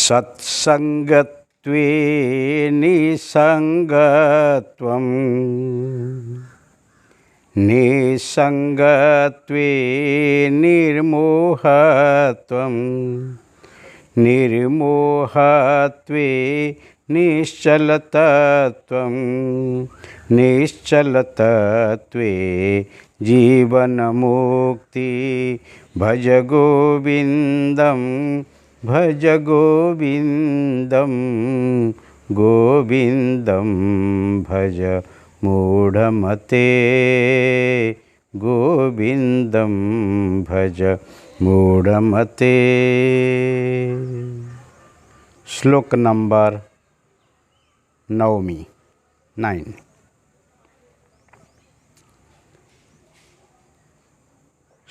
सत्संगत्वे निसंगत्वं निसंगत्वे निर्मोहत्वं निर्मोहत्वे निश्चलतत्वं निश्चलतत्वे जीवनमुक्ति भज गोविन्दं भज गोविन्दं गोविन्दं भज मूढ़मते गोविन्दं भज मूढ़मते। श्लोक नंबर 9।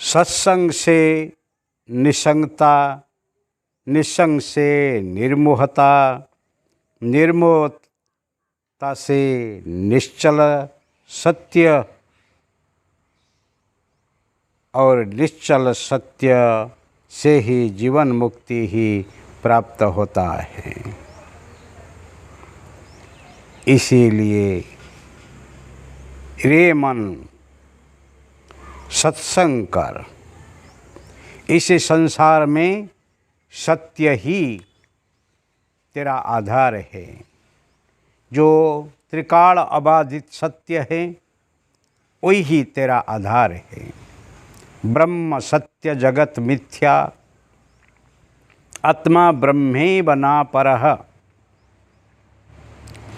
सत्संग से निसंगता, निसंग से निर्मोहता, निर्मोहता से निश्चल सत्य और निश्चल सत्य से ही जीवन मुक्ति ही प्राप्त होता है। इसीलिए रे मन सत्संग कर। इस संसार में सत्य ही तेरा आधार है। जो त्रिकाल अबाधित सत्य है वही ही तेरा आधार है। ब्रह्म सत्य जगत मिथ्या, आत्मा ब्रह्मेव न परः।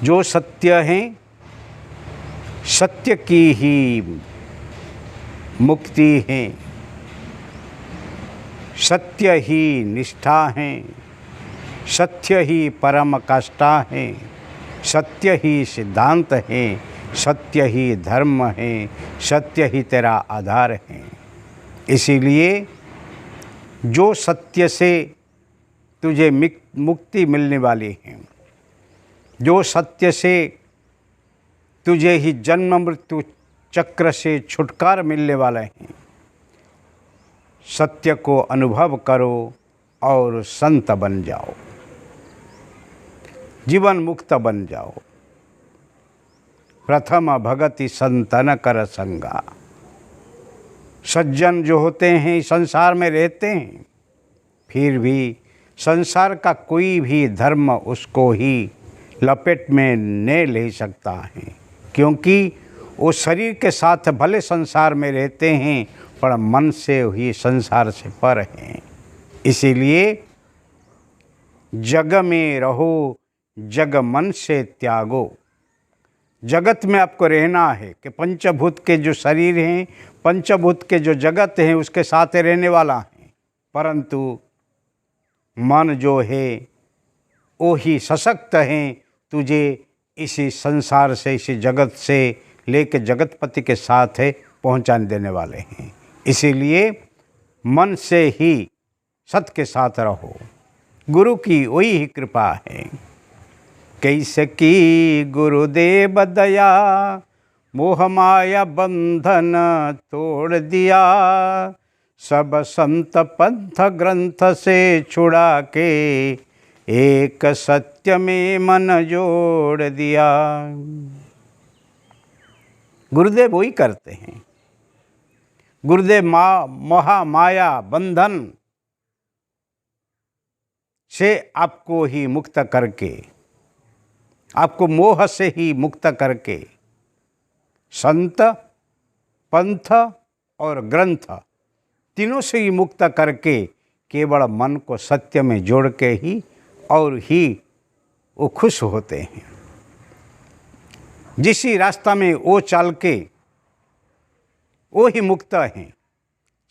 जो सत्य है सत्य की ही मुक्ति है, सत्य ही निष्ठा है, सत्य ही परम काष्ठा है, सत्य ही सिद्धांत है, सत्य ही धर्म है, सत्य ही तेरा आधार है। इसीलिए जो सत्य से तुझे मुक्ति मिलने वाली है, जो सत्य से तुझे ही जन्म मृत्यु चक्र से छुटकारा मिलने वाले हैं, सत्य को अनुभव करो और संत बन जाओ, जीवन मुक्त बन जाओ। प्रथम भगति संतन कर संगा। सज्जन जो होते हैं संसार में रहते हैं, फिर भी संसार का कोई भी धर्म उसको ही लपेट में नहीं ले सकता है, क्योंकि वो शरीर के साथ भले संसार में रहते हैं पर मन से ही संसार से पर हैं। इसीलिए जग में रहो, जग मन से त्यागो। जगत में आपको रहना है कि पंचभूत के जो शरीर हैं, पंचभूत के जो जगत हैं उसके साथ रहने वाला है, परंतु मन जो है वो ही सशक्त हैं, तुझे इसी संसार से, इसी जगत से लेके जगतपति के साथ है पहुँचाने देने वाले हैं। इसीलिए मन से ही सत्य के साथ रहो। गुरु की वही ही कृपा है। कैसे की गुरुदेव दया, मोह माया बंधन तोड़ दिया, सब संत पंथ ग्रंथ से छुड़ा के एक सत्य में मन जोड़ दिया। गुरुदेव वही करते हैं। गुरुदेव मोह माया बंधन से आपको ही मुक्त करके, आपको मोह से ही मुक्त करके संत पंथ और ग्रंथ तीनों से ही मुक्त करके केवल मन को सत्य में जोड़ के ही और ही वो खुश होते हैं। जिस रास्ता में वो चल के वो ही मुक्त हैं।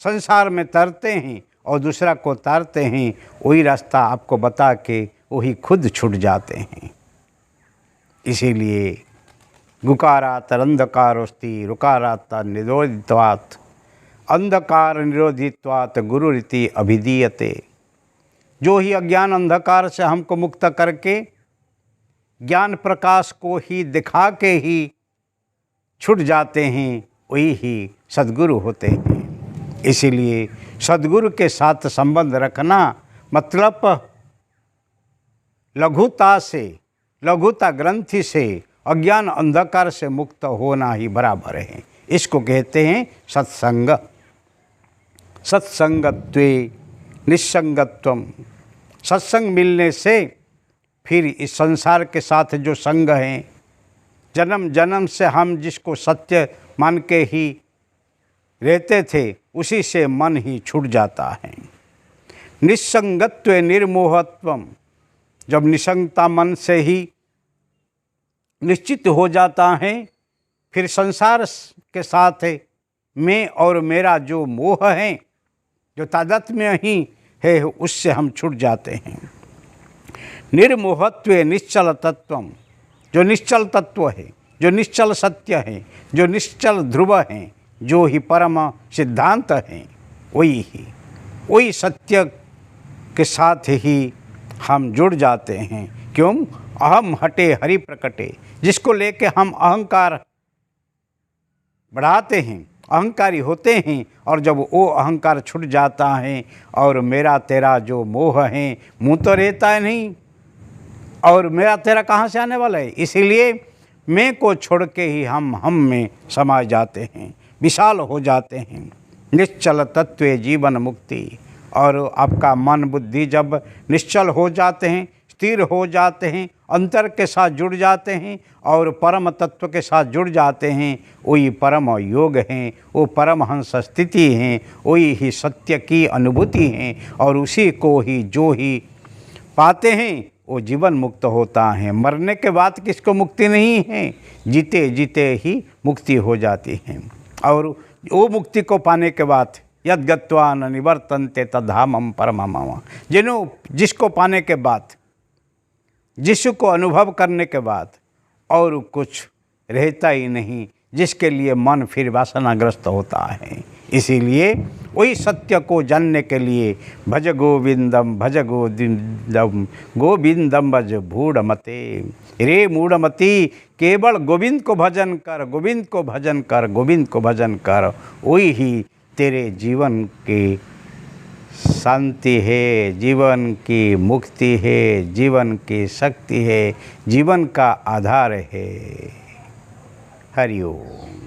संसार में तरते हैं और दूसरा को तारते हैं, वही रास्ता आपको बता के वही खुद छूट जाते हैं। इसीलिए गुकारात अंधकारोस्ति रुकारात निरोधित्वात्, अंधकार निरोधित्वात् गुरुरीति अभिधीयते। जो ही अज्ञान अंधकार से हमको मुक्त करके ज्ञान प्रकाश को ही दिखा के ही छूट जाते हैं, वही ही सद्गुरु होते हैं। इसीलिए सद्गुरु के साथ संबंध रखना मतलब लघुता से, लघुता ग्रंथि से, अज्ञान अंधकार से मुक्त होना ही बराबर है। इसको कहते हैं सत्संग। सत्संगत्वे निस्संगत्वम। सत्संग मिलने से फिर इस संसार के साथ जो संग है, जन्म जन्म से हम जिसको सत्य मान के ही रहते थे, उसी से मन ही छूट जाता है। निस्संगत्व निर्मोहत्वम। जब निसंगता मन से ही निश्चित हो जाता है, फिर संसार के साथ मैं और मेरा जो मोह है, जो तादात्म्य ही है, उससे हम छूट जाते हैं। निर्मोहत्व निश्चल तत्वम। जो निश्चल तत्व है, जो निश्चल सत्य है, जो निश्चल ध्रुव है, जो ही परम सिद्धांत है, वही सत्य के साथ ही हम जुड़ जाते हैं। क्यों? अहम हटे हरि प्रकटे। जिसको लेके हम अहंकार बढ़ाते हैं, अहंकारी होते हैं, और जब वो अहंकार छूट जाता है और मेरा तेरा जो मोह है, मुँह तो रहता है नहीं, और मेरा तेरा कहाँ से आने वाला है। इसीलिए मैं को छोड़ के ही हम में समा जाते हैं, विशाल हो जाते हैं। निश्चल तत्व जीवन मुक्ति। और आपका मन बुद्धि जब निश्चल हो जाते हैं, स्थिर हो जाते हैं, अंतर के साथ जुड़ जाते हैं और परम तत्व के साथ जुड़ जाते हैं, वही परम योग हैं, वो परमहंस स्थिति हैं, वही ही सत्य की अनुभूति हैं, और उसी को ही जो ही पाते हैं वो जीवन मुक्त होता है। मरने के बाद किसको मुक्ति नहीं है, जीते जीते ही मुक्ति हो जाती है। और वो मुक्ति को पाने के बाद यद गत्वा न निवर्तन्ते तद्धामम परमम। जिसको पाने के बाद, जिसको अनुभव करने के बाद और कुछ रहता ही नहीं, जिसके लिए मन फिर वासनाग्रस्त होता है। इसीलिए वही सत्य को जानने के लिए भज गोविंदम गोविंदम भज मूढ़मते। रे मूढ़मती, केवल गोविंद को भजन कर, गोविंद को भजन कर, गोविंद को भजन कर। वही ही तेरे जीवन की शांति है, जीवन की मुक्ति है, जीवन की शक्ति है, जीवन का आधार है। हरि ओम।